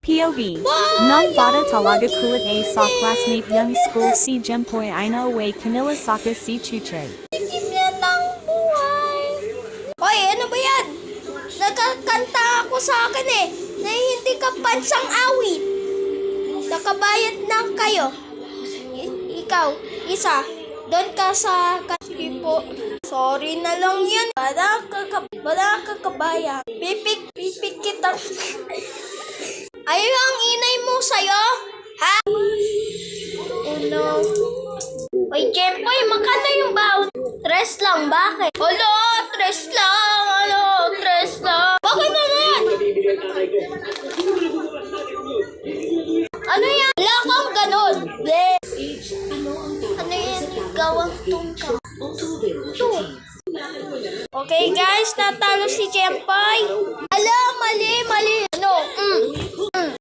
POV. Nung bata talaga kulit A sa classmate young school si Jempoy Aina away Camila Saka si Chuchay. Simyan ng buhay. Hoy, ano ba yan? Nagkakanta ako sa akin eh. Na hindi ka pansang awit. Nakabayad na kayo. Ikaw, isa. Doon ka sa kasi po. Sorry na lang yan. Wala ka kabaya. Pipik kita. Ayun ang inay mo sa'yo? Ha? Oh no. Oy, Jempoy, makano yung baon? Tres lang, bakit? Alo, tres lang. Bakit naman? Ano yan? Wala kang ganon. Ano yan? Gawang tungka. Okay guys, natalo si Jempoy.